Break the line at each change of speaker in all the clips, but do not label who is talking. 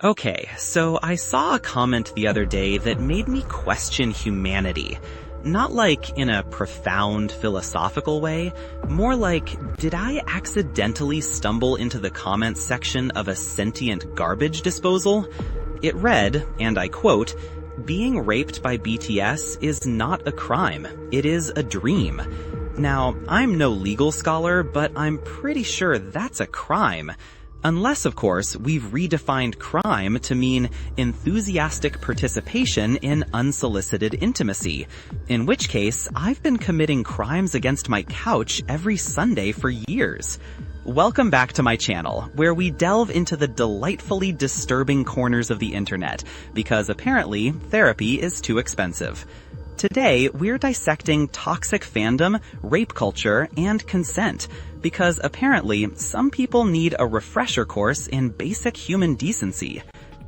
Okay, so I saw a comment the other day that made me question humanity. Not like in a profound philosophical way, more like, did I accidentally stumble into the comments section of a sentient garbage disposal? It read, and I quote, "Being raped by BTS is not a crime, it is a dream." Now, I'm no legal scholar, but I'm pretty sure that's a crime. Unless, of course, we've redefined crime to mean enthusiastic participation in unsolicited intimacy, in which case I've been committing crimes against my couch every Sunday for years. Welcome back to my channel, where we delve into the delightfully disturbing corners of the internet, because apparently therapy is too expensive. Today, we're dissecting toxic fandom, rape culture, and consent, because apparently some people need a refresher course in basic human decency.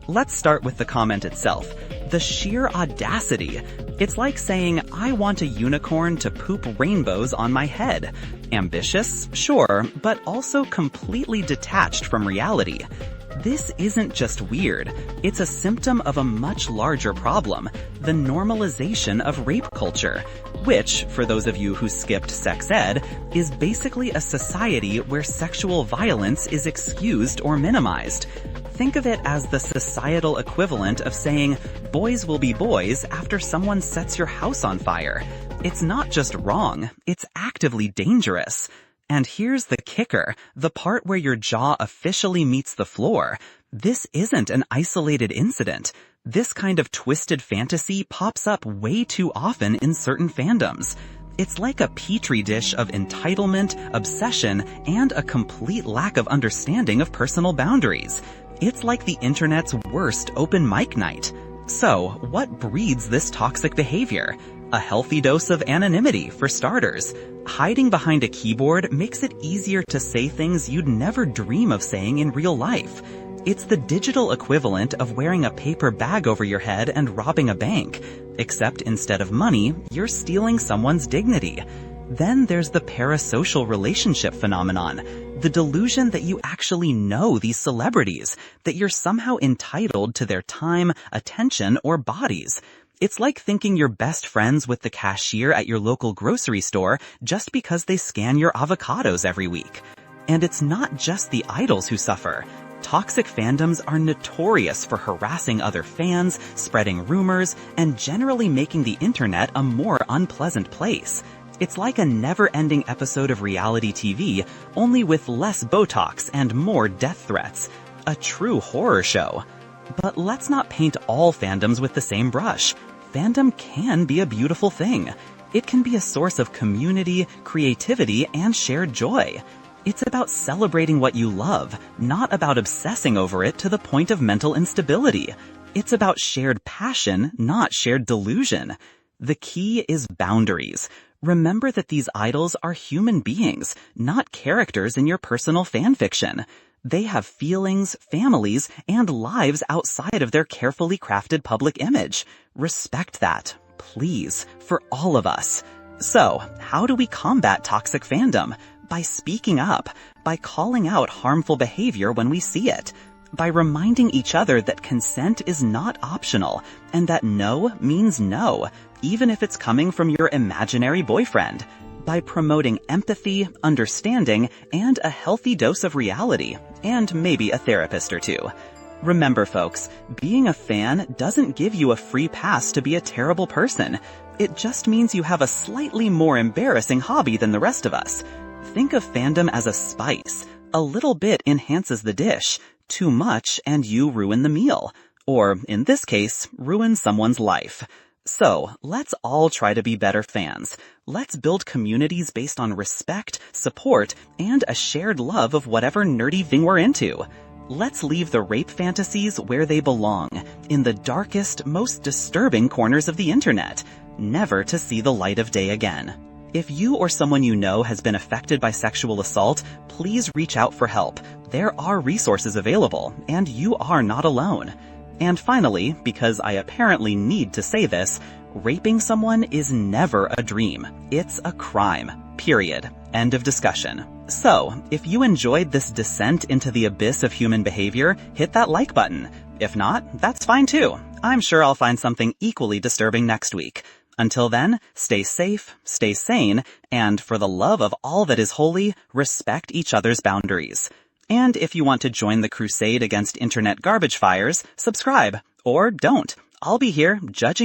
Let's start with the comment itself. The sheer audacity. It's like saying, I want a unicorn to poop rainbows on my head. Ambitious? Sure, but also completely detached from reality. This isn't just weird, it's a symptom of a much larger problem, the normalization of rape culture, which, for those of you who skipped sex ed, is basically a society where sexual violence is excused or minimized. Think of it as the societal equivalent of saying, boys will be boys after someone sets your house on fire. It's not just wrong, it's actively dangerous. And here's the kicker, the part where your jaw officially meets the floor. This isn't an isolated incident. This kind of twisted fantasy pops up way too often in certain fandoms. It's like a petri dish of entitlement, obsession, and a complete lack of understanding of personal boundaries. It's like the internet's worst open mic night. So, what breeds this toxic behavior? A healthy dose of anonymity, for starters. Hiding behind a keyboard makes it easier to say things you'd never dream of saying in real life. It's the digital equivalent of wearing a paper bag over your head and robbing a bank. Except instead of money, you're stealing someone's dignity. Then there's the parasocial relationship phenomenon. The delusion that you actually know these celebrities, that you're somehow entitled to their time, attention, or bodies. It's like thinking you're best friends with the cashier at your local grocery store just because they scan your avocados every week. And it's not just the idols who suffer. Toxic fandoms are notorious for harassing other fans, spreading rumors, and generally making the internet a more unpleasant place. It's like a never-ending episode of reality TV, only with less Botox and more death threats. A true horror show. But let's not paint all fandoms with the same brush. Fandom can be a beautiful thing. It can be a source of community, creativity, and shared joy. It's about celebrating what you love, not about obsessing over it to the point of mental instability. It's about shared passion, not shared delusion. The key is boundaries. Remember that these idols are human beings, not characters in your personal fanfiction. They have feelings, families, and lives outside of their carefully crafted public image. Respect that, please, for all of us. So, how do we combat toxic fandom? By speaking up, by calling out harmful behavior when we see it, by reminding each other that consent is not optional, and that no means no, even if it's coming from your imaginary boyfriend. By promoting empathy, understanding, and a healthy dose of reality, and maybe a therapist or two. Remember, folks, being a fan doesn't give you a free pass to be a terrible person. It just means you have a slightly more embarrassing hobby than the rest of us. Think of fandom as a spice. A little bit enhances the dish. Too much and you ruin the meal. Or, in this case, ruin someone's life. So, let's all try to be better fans. Let's build communities based on respect, support, and a shared love of whatever nerdy thing we're into. Let's leave the rape fantasies where they belong, in the darkest, most disturbing corners of the internet, never to see the light of day again. If you or someone you know has been affected by sexual assault, please reach out for help. There are resources available, and you are not alone. And finally, because I apparently need to say this, raping someone is never a dream. It's a crime. Period. End of discussion. So, if you enjoyed this descent into the abyss of human behavior, hit that like button. If not, that's fine too. I'm sure I'll find something equally disturbing next week. Until then, stay safe, stay sane, and for the love of all that is holy, respect each other's boundaries. And if you want to join the crusade against internet garbage fires, subscribe. Or don't. I'll be here judging